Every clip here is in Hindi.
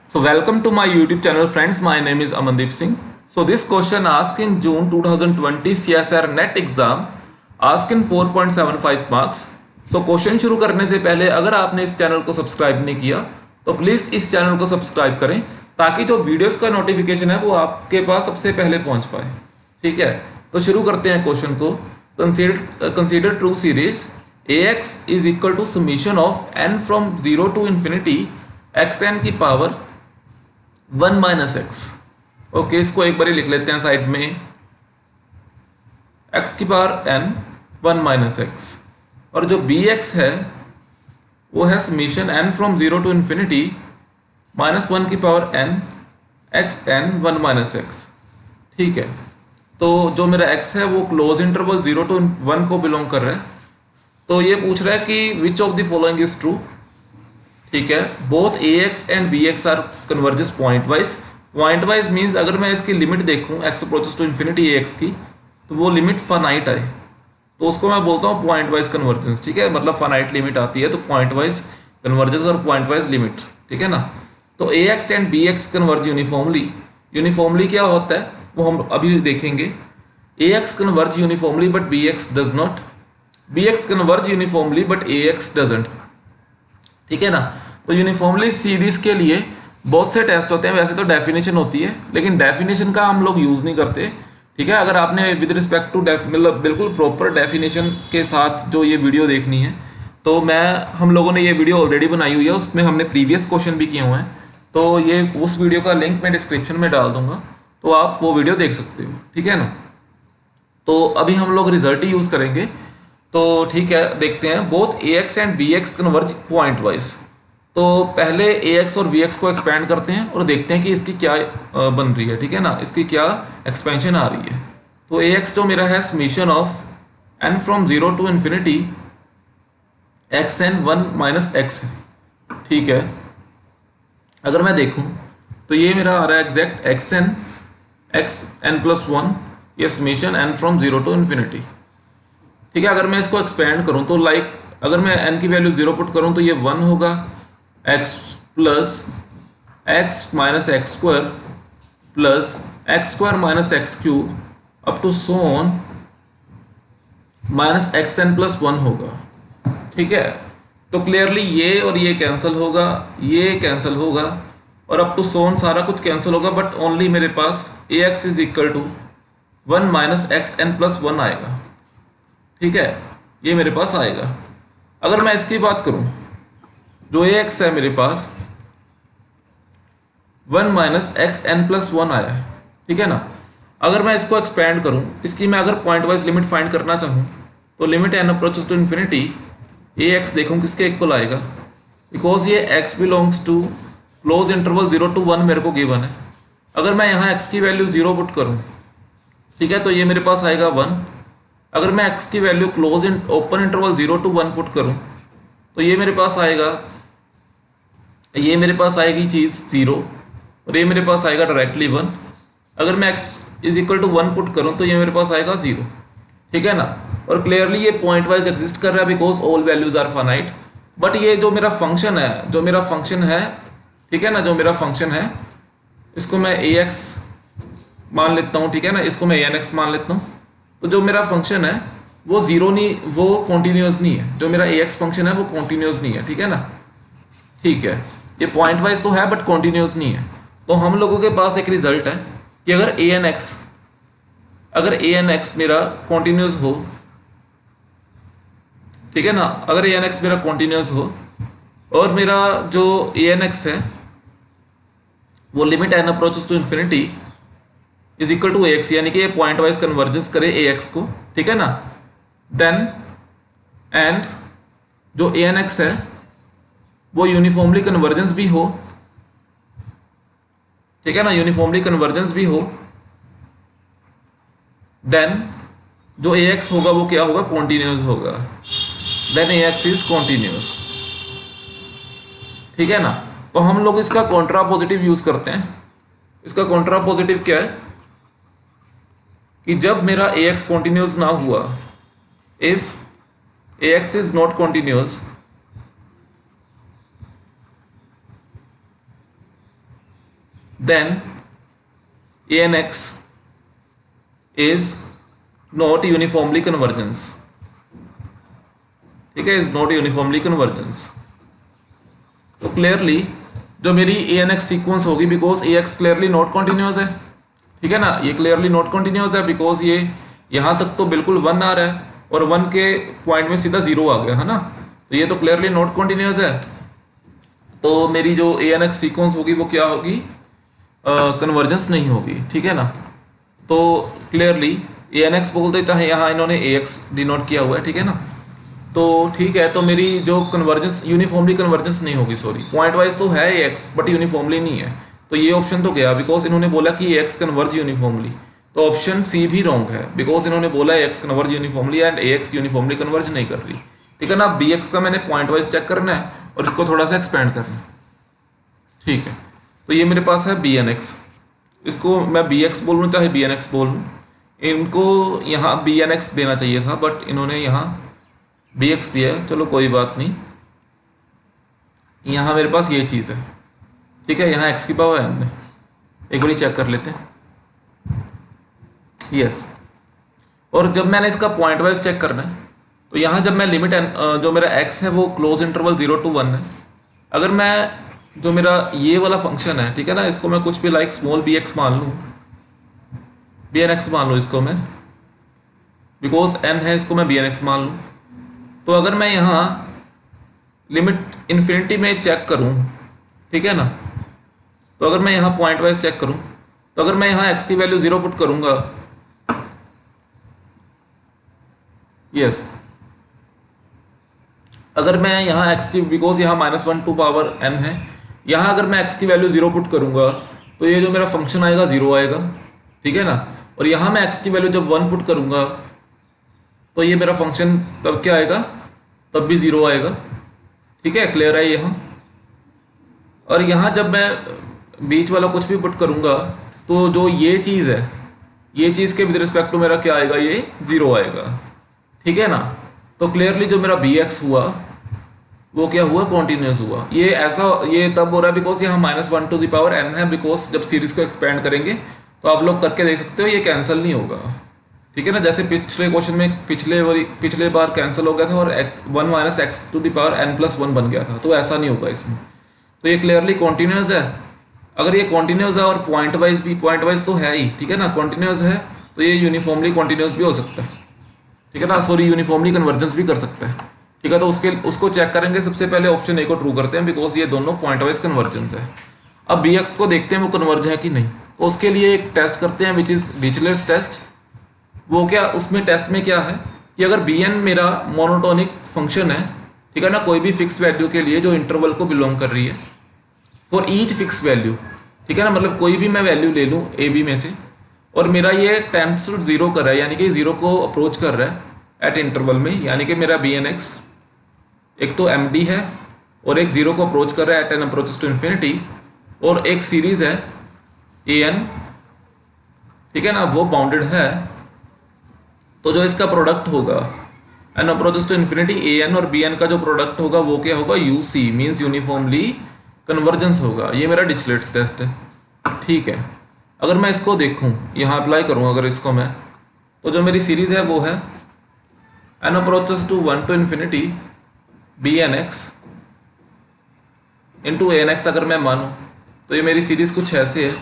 So welcome to my YouTube channel friends. My name is Amandeep Singh. So this question asked in June 2020 CSR NET exam asked in 4.75 marks. So question शुरू करने से पहले अगर आपने इस चैनल को सब्सक्राइब नहीं किया तो प्लीज इस चैनल को सब्सक्राइब करें ताकि जो वीडियोस का नोटिफिकेशन है वो आपके पास सबसे पहले पहुंच पाए। ठीक है, तो शुरू करते हैं क्वेश्चन को। Consider true series ax is equal to summation of n from 0 to infinity xn की पावर 1 माइनस एक्स। ओके, इसको एक बार लिख लेते हैं साइड में, x की पावर n 1 माइनस एक्स, और जो bx है वो है summation n from 0 to infinity minus 1 की power n x n 1 minus x. ठीक है, तो जो मेरा x है वो क्लोज इंटरवल 0 टू 1 को बिलोंग कर रहा है। तो ये पूछ रहा है कि which of the following is true. ठीक है, both ax and bx are converges point wise. Point wise means अगर मैं इसकी लिमिट देखूं x approaches to infinity ax की, तो वो लिमिट फाइनाइट आए तो उसको मैं बोलता हूँ पॉइंट वाइज कन्वर्जेंस। ठीक है, मतलब फाइनाइट लिमिट आती है तो पॉइंट वाइज कन्वर्जेंस और पॉइंट वाइज लिमिट। ठीक है ना, तो ax and bx converge uniformly. Uniformly क्या होता है वो हम अभी देखेंगे। ax converge uniformly but bx does not, bx converge uniformly but ax doesn't. ठीक है ना, तो यूनिफॉर्मली सीरीज के लिए बहुत से टेस्ट होते हैं। वैसे तो डेफिनेशन होती है लेकिन डेफिनेशन का हम लोग यूज नहीं करते। ठीक है, अगर आपने विद रिस्पेक्ट टू मतलब बिल्कुल प्रॉपर डेफिनेशन के साथ जो ये वीडियो देखनी है तो हम लोगों ने ये वीडियो ऑलरेडी बनाई हुई है, उसमें हमने प्रीवियस क्वेश्चन भी किए हुए हैं। तो ये उस वीडियो का लिंक मैं डिस्क्रिप्शन में डाल दूंगा, तो आप वो वीडियो देख सकते हो। ठीक है ना, तो अभी हम लोग रिजल्ट ही यूज करेंगे। तो ठीक है, देखते हैं। Both ax and bx converge point wise. तो पहले ax और bx को एक्सपेंड करते हैं और देखते हैं कि इसकी क्या बन रही है। ठीक है ना, इसकी क्या एक्सपेंशन आ रही है। तो ax जो मेरा है summation of n from 0 to infinity xn 1 minus x है। ठीक है, अगर मैं देखूं तो ये मेरा आ रहा है एग्जैक्ट xn xn प्लस 1, ये summation n from 0 to infinity. ठीक है, अगर मैं इसको एक्सपेंड करूं तो अगर मैं n की वैल्यू 0 पुट करूं तो ये 1 होगा, x plus x minus x square plus x square minus x cube up to so on minus x n plus 1 होगा। ठीक है, तो क्लियरली ये और ये कैंसिल होगा, ये कैंसिल होगा और अप टू सो ऑन सारा कुछ कैंसिल होगा, बट ओनली मेरे पास ax is equal to 1 minus x n plus 1 आएगा। ठीक है, ये मेरे पास आएगा। अगर मैं इसकी बात करूं, जो ax है मेरे पास 1 माइनस एक्स एन प्लस 1 आया है। ठीक है ना, अगर मैं इसको एक्सपेंड करूं, इसकी मैं अगर पॉइंट वाइज लिमिट फाइंड करना चाहूं तो limit n approaches to infinity ax देखूं किसके इक्वल आएगा, बिकॉज ये x belongs to close interval 0 to 1 मेरे को गिवन है। अगर मैं यहाँ x की वैल्यू 0 पुट करूँ, ठीक है, तो ये मेरे पास आएगा 1। अगर मैं x की value close open interval 0 to 1 put करूं तो ये मेरे पास आएगी चीज़ 0 और ये मेरे पास आएगा डायरेक्टली 1। अगर मैं x is equal to 1 put करूं तो ये मेरे पास आएगा 0। ठीक है ना, और क्लियरली ये पॉइंट वाइज एग्जिस्ट कर रहा है because all values are finite. But ये जो मेरा फंक्शन है, ठीक है ना, जो मेरा फंक्शन है इसको मैं ax मान लेता हूँ। ठीक है ना, इसको मैं anx मान लेता हूँ। तो जो मेरा फंक्शन है वो वो कॉन्टिन्यूस नहीं है। जो मेरा ax फंक्शन है वो कॉन्टिन्यूस नहीं है। ठीक है ना, ठीक है, ये पॉइंट वाइज तो है बट कॉन्टिन्यूस नहीं है। तो हम लोगों के पास एक रिजल्ट है कि अगर anx मेरा कॉन्टिन्यूस हो, ठीक है ना, अगर anx मेरा कॉन्टिन्यूस हो और मेरा जो anx है वो limit n approaches to infinity is equal to ax, यानी कि ये पॉइंट वाइज कन्वर्जेंस करे ax को। ठीक है ना, देन एंड जो anx है वो यूनिफॉर्मली कन्वर्जेंस भी हो। ठीक है ना, यूनिफॉर्मली कन्वर्जेंस भी हो, देन जो ax होगा वो क्या होगा, कॉन्टिन्यूस होगा। Then ax is continuous. ठीक है ना, तो हम लोग इसका कॉन्ट्रा पॉजिटिव यूज करते हैं। इसका कॉन्ट्रा पॉजिटिव क्या है कि जब मेरा ax कॉन्टिन्यूस ना हुआ, if ax is not continuous then ANX is not uniformly convergence, ठीक है, इज नॉट यूनिफॉर्मली कन्वर्जेंस। तो क्लियरली जो मेरी ANX सीक्वेंस होगी, because AX clearly not continuous है, ठीक है ना, ये क्लियरली नॉट कॉन्टिन्यूस है बिकॉज ये यहाँ तक तो बिल्कुल 1 आ रहा है और 1 के पॉइंट में सीधा 0 आ गया है ना, तो ये तो क्लियरली नॉट कॉन्टिन्यूस है। तो मेरी जो ANX सीक्वेंस होगी वो क्या होगी, कन्वर्जेंस नहीं होगी, ठीक है ना। तो क्लियरली ANX बोलते, चाहे यहाँ इन्होंने AX डिनोट किया हुआ है, ठीक है ना, तो ठीक है। तो मेरी जो कन्वर्जेंस यूनिफॉर्मली कन्वर्जेंस नहीं होगी, सॉरी, पॉइंट वाइज तो है AX बट यूनिफॉर्मली नहीं है, तो ये ऑप्शन तो गया बिकॉज इन्होंने बोला कि AX कन्वर्ज यूनिफॉर्मली, तो ऑप्शन सी भी रॉन्ग है बिकॉज इन्होंने बोला AX converge uniformly and AX uniformly converge नहीं कर रही, ठीक है ना। BX का मैंने पॉइंट वाइज चेक करना है और इसको थोड़ा सा एक्सपेंड करना है, ठीक है। तो ये मेरे पास है BNX, इसको मैं BX बोल लूँ चाहे BNX बोल लूँ, इनको यहाँ BNX देना चाहिए था बट इन्होंने यहाँ BX दिया है, चलो कोई बात नहीं। यहाँ मेरे पास ये चीज़ है, ठीक है, यहाँ x की पावर n है, एक बार चेक कर लेते हैं, यस। और जब मैंने इसका पॉइंट वाइज चेक करना है तो यहाँ जब मैं लिमिट जो मेरा x है वो क्लोज इंटरवल 0 to 1 है, अगर मैं जो मेरा ये वाला फंक्शन है, ठीक है ना, इसको मैं कुछ भी लाइक स्मॉल bx मान लूँ, BNX मान लूँ इसको मैं, बिकॉज n है, इसको मैं BNX मान लूँ। तो अगर मैं यहाँ लिमिट इन्फिनिटी में चेक करूँ, ठीक है ना, तो अगर मैं यहाँ पॉइंट वाइज चेक करूँ, तो अगर मैं यहाँ x की वैल्यू 0 पुट करूँगा, यस, अगर मैं यहाँ x की, बिकॉज यहाँ -1 टू पावर n है, यहाँ अगर मैं x की वैल्यू 0 पुट करूँगा तो ये जो मेरा फंक्शन आएगा 0 आएगा, ठीक है ना। और यहाँ मैं x की वैल्यू जब 1 पुट करूँगा तो ये मेरा फंक्शन तब क्या आएगा, तब भी 0 आएगा, ठीक है, क्लियर है यहाँ। और यहाँ जब मैं बीच वाला कुछ भी पुट करूँगा तो जो ये चीज़ है, ये चीज़ के विद रिस्पेक्ट टू मेरा क्या आएगा, ये 0 आएगा, ठीक है ना। तो क्लियरली जो मेरा BX हुआ वो क्या हुआ, कॉन्टिन्यूस हुआ। ये ऐसा, ये तब हो रहा है बिकॉज यहाँ -1 टू द पावर n है, बिकॉज जब सीरीज को एक्सपेंड करेंगे तो आप लोग करके देख सकते हो ये कैंसिल नहीं होगा, ठीक है ना। जैसे पिछले क्वेश्चन में पिछले बार कैंसिल हो गया था और 1 - x to the power n+1 बन गया था, तो ऐसा नहीं होगा इसमें। तो ये क्लियरली कॉन्टिन्यूस है। अगर ये कॉन्टिन्यूस है और पॉइंट वाइज भी, पॉइंट वाइज तो है ही, ठीक है ना, कॉन्टिन्यूस है, तो ये यूनिफॉर्मली कॉन्टिन्यूस भी हो सकता है, ठीक है ना, सॉरी, यूनिफॉर्मली कन्वर्जेंस भी कर सकता है, ठीक है। तो उसको चेक करेंगे, सबसे पहले ऑप्शन ए को ट्रू करते हैं बिकॉज ये दोनों पॉइंट वाइज कन्वर्जेंस है। अब BX को देखते हैं वो कन्वर्ज है कि नहीं, तो उसके लिए एक टेस्ट करते हैं विच इज़ डिरिचलेट्स टेस्ट। वो क्या, उसमें टेस्ट में क्या है कि अगर Bn मेरा मोनोटोनिक फंक्शन है, ठीक है ना, कोई भी फिक्स वैल्यू के लिए जो इंटरवल को बिलोंग कर रही है, फॉर ईच फिक्स वैल्यू, ठीक है ना, मतलब कोई भी मैं वैल्यू ले लूँ AB में से, और मेरा ये टेंड्स टू 0 कर रहा है, यानी कि 0 को अप्रोच कर रहा है एट इंटरवल में, यानी कि मेरा BNX एक तो MD है और एक 0 को अप्रोच कर रहा है at n approaches to infinity, और एक सीरीज है AN, ठीक है ना, वो बाउंडेड है। तो जो इसका प्रोडक्ट होगा n approaches to infinity AN और BN का जो प्रोडक्ट होगा वो क्या होगा, UC मीन्स यूनिफॉर्मली कन्वर्जेंस होगा। ये मेरा डिरिचलेट्स टेस्ट है, ठीक है। अगर मैं इसको देखूं, यहाँ अप्लाई करूँ अगर इसको मैं, तो जो मेरी सीरीज है वो है n approaches to 1 to infinity BNX into ANX अगर मैं मानूं, तो ये मेरी सीरीज कुछ ऐसे है,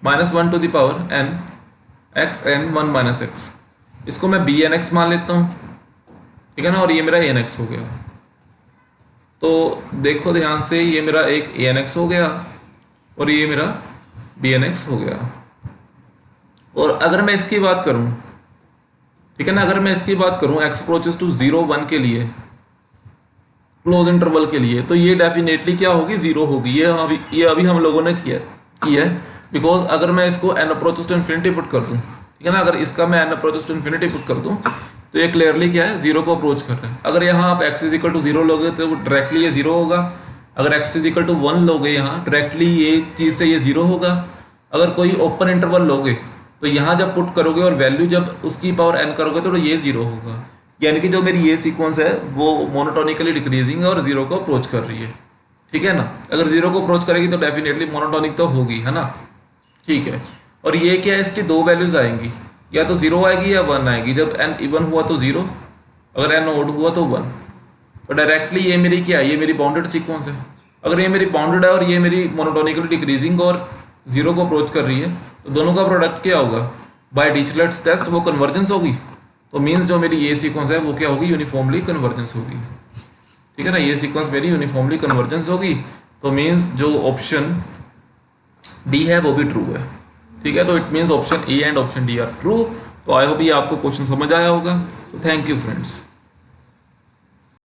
-1 to the power n x n 1 - x, इसको मैं BNX मान लेता हूँ, ठीक है ना, और ये मेरा ANX हो गया। तो देखो ध्यान से, ये मेरा एक ANX हो गया और ये मेरा BNX हो गया। और अगर मैं इसकी बात करूं, ठीक है ना, अगर मैं इसकी बात करूं x अप्रोचेस टू 0 1 के लिए, क्लोज इंटरवल के लिए, तो ये डेफिनेटली क्या होगी, 0 होगी। ये अभी हम लोगों ने किया है बिकॉज अगर मैं इसको n approaches to infinity put कर दूं, ठीक है ना, अगर इसका मैं n approaches to infinity put कर दूं तो ये क्लियरली क्या है, 0 को अप्रोच कर रहा है। अगर यहाँ आप x = 0 लोगे तो डायरेक्टली ये 0 होगा, अगर x = 1 लोगे यहाँ डायरेक्टली ये चीज़ से ये 0 होगा। अगर कोई ओपन इंटरवल लोगे तो यहाँ जब पुट करोगे और वैल्यू जब उसकी पावर n करोगे तो ये 0 होगा, यानी कि जो मेरी ये सीक्वेंस है वो मोनोटोनिकली डिक्रीजिंग है और 0 को अप्रोच कर रही है, ठीक है ना। अगर जीरो को अप्रोच करेगी तो डेफिनेटली मोनोटोनिक तो होगी, है ना। ठीक है, और ये क्या है, इसकी दो वैल्यूज आएंगी, या तो जीरो आएगी या वन आएगी। जब एन इवन हुआ तो जीरो, अगर एन ओड हुआ तो वन। तो डायरेक्टली ये मेरी क्या है, ये मेरी बाउंडेड सीक्वेंस है। अगर ये मेरी बाउंडेड है और ये मेरी मोनोटोनिकली डिक्रीजिंग और जीरो को अप्रोच कर रही है, तो दोनों का प्रोडक्ट क्या होगा, बाय डिरिचलेट्स टेस्ट वो कन्वर्जेंस होगी। तो मीन्स जो मेरी ये सीक्वेंस है वो क्या होगी, यूनिफॉर्मली कन्वर्जेंस होगी। ठीक है ना, ये सीक्वेंस मेरी यूनिफॉर्मली कन्वर्जेंस होगी। तो मीन्स जो ऑप्शन डी है वो भी ट्रू है। ठीक है, तो it means option A and option D R true. तो आई होप ये आपको क्वेश्चन समझ आया होगा। तो थैंक यू फ्रेंड्स।